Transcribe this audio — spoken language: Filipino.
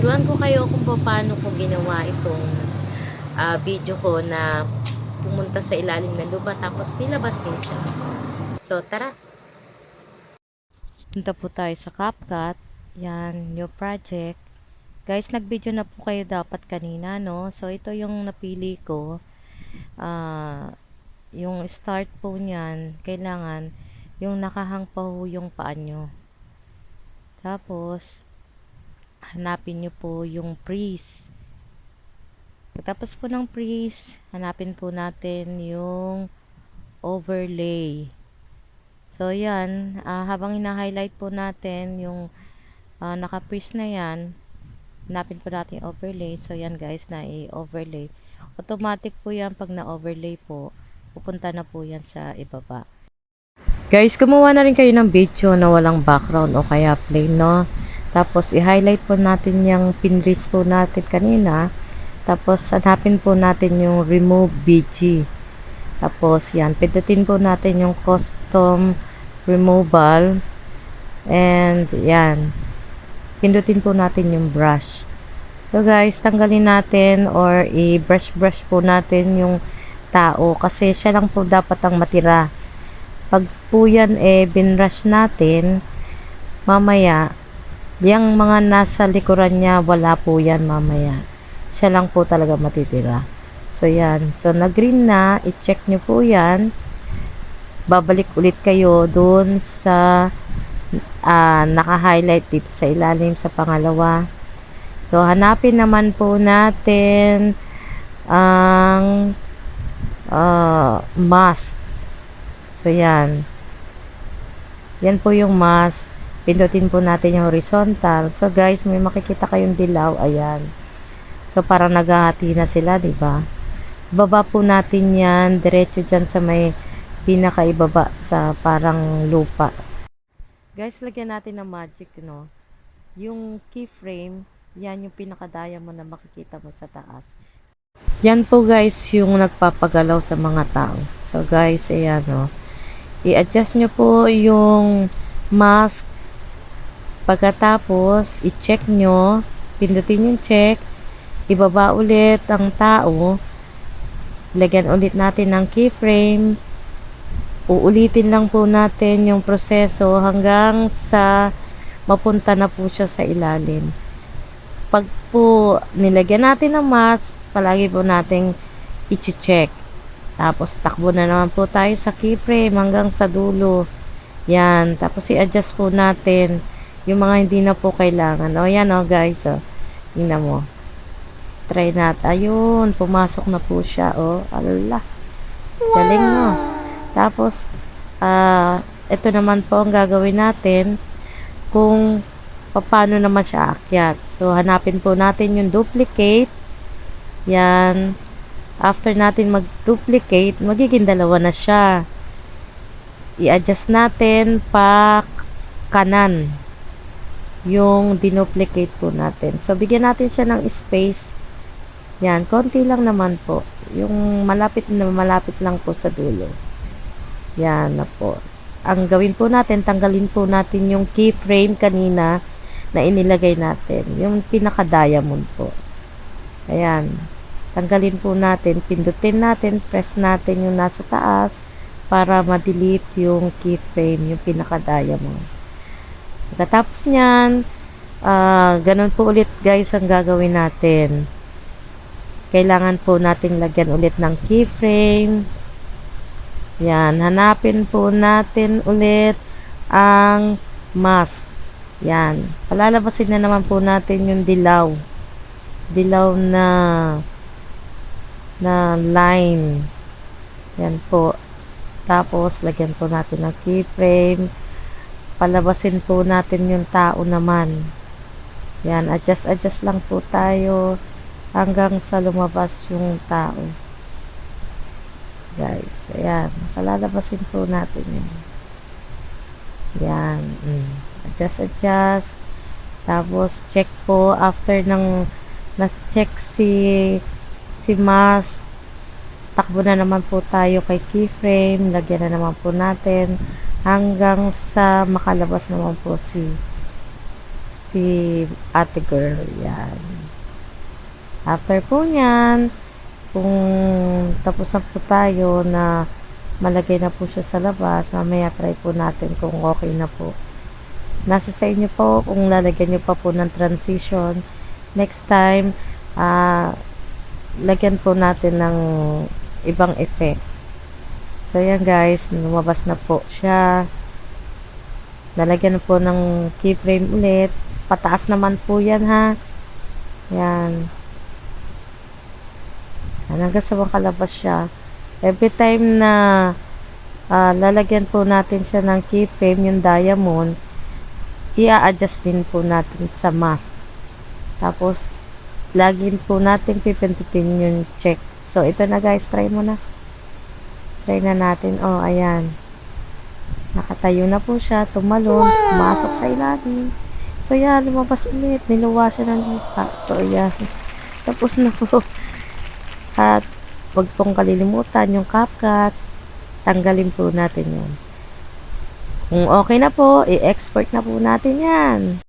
turuan ko kayo kung paano ko ginawa itong video ko na pumunta sa ilalim ng lupa tapos nilabas din siya. So, tara! Punta po tayo sa CapCut. Yan, new project. Guys, nag-video na po kayo dapat kanina, no? So, ito yung napili ko. Yung start po niyan, kailangan yung nakahang pa ho yung paa nyo. Tapos, hanapin nyo po yung freeze. Pagkatapos po ng freeze, hanapin po natin yung overlay. So, yan. Habang ina-highlight po natin yung naka-freeze na yan, hanapin po natin yung overlay. So, yan guys, na i-overlay. Automatic po yan pag na-overlay po. Pupunta na po yan sa ibaba. Guys, gumawa na rin kayo ng video na walang background o kaya plain, no? Tapos, i-highlight po natin yung pinreach po natin kanina. Tapos, hanapin po natin yung remove BG. Tapos, yan. Pindutin po natin yung custom removal. And, yan. Pindutin po natin yung brush. So, guys, tanggalin natin or i-brush po natin yung tao. Kasi, siya lang po dapat ang matira. Pag po yan, binrush natin, mamaya, yung mga nasa likuran niya, wala po yan mamaya. Siya lang po talaga matitira. So, yan. So, na-green na. I-check nyo po yan. Babalik ulit kayo dun sa naka-highlight dito sa ilalim sa pangalawa. So, hanapin naman po natin ang mask. So, yan. Yan po yung mask. Pindutin po natin yung horizontal. So, guys, may makikita kayong dilaw. Ayan. So, parang naghahati na sila, diba? Baba po natin yan. Diretso dyan sa may pinakaibaba sa parang lupa. Guys, lagyan natin ng magic, no? Yung keyframe, yan yung pinaka-diamond na makikita mo sa taas. Yan po, guys, yung nagpapagalaw sa mga tao. So, guys, ayan, no? I-adjust nyo po yung mask. Pagkatapos, i-check nyo. Pindutin yung check. Ibaba ulit ang tao. Lagyan ulit natin ng keyframe. Uulitin lang po natin yung proseso hanggang sa mapunta na po siya sa ilalim. Pag po nilagyan natin ng mask, palagi po nating i-check. Tapos takbo na naman po tayo sa keyframe hanggang sa dulo. Yan. Tapos i-adjust po natin yung mga hindi na po kailangan. O yan o guys. O. Tingnan mo. Try natin. Ayun. Pumasok na po siya. O. Alala. Galing no. Tapos, ito naman po ang gagawin natin kung paano naman siya aakyat. So, hanapin po natin yung duplicate. Yan. After natin mag-duplicate, magiging dalawa na siya. I-adjust natin pa kanan yung dinuplicate po natin. So, bigyan natin siya ng space. Yan. Konti lang naman po. Yung malapit na malapit lang po sa dulo. Yan na po. Ang gawin po natin, tanggalin po natin yung keyframe kanina na inilagay natin. Yung pinaka-diamond po. Ayan. Tanggalin po natin. Pindutin natin. Press natin yung nasa taas para ma-delete yung keyframe, yung pinaka-diamond. Pagkatapos nyan, ganun po ulit guys ang gagawin natin. Kailangan po nating lagyan ulit ng keyframe. Yan, hanapin po natin ulit ang mask. Yan, palalabasin na naman po natin yung dilaw. Dilaw na line. Yan po. Tapos, lagyan po natin ng keyframe. Palabasin po natin yung tao naman. Yan, adjust lang po tayo hanggang sa lumabas yung tao. Guys, ayan. Palalabasin po natin yun. Yan. Adjust. Tapos, check po. After ng na-check si mask, takbo na naman po tayo kay keyframe. Lagyan na naman po natin hanggang sa makalabas naman po si ate girl. Yan. After po nyan, kung tapos na po tayo na malagay na po siya sa labas, mamaya try po natin kung okay na po. Nasa sa inyo po kung lalagyan nyo pa po ng transition. Next time, lagyan po natin ng ibang effect. So, yan guys, lumabas na po siya. Lalagyan po ng keyframe ulit. Pataas naman po yan ha. Yan. Hanggang sa makalabas siya. Every time na lalagyan po natin siya ng keyframe, yung diamond, i-adjust din po natin sa mask. Tapos, lagi po natin pipindutin yung check. So, ito na guys, try mo na. Try na natin. Oh, ayan. Nakatayo na po siya, tumalon, pumasok sa ilalim. So, yan, lumabas ulit. Niluwa siya ng lupa. So, ayan. Tapos na po. At, wag pong kalilimutan yung CapCut. Tanggalin po natin yun. Kung okay na po, i-export na po natin yan.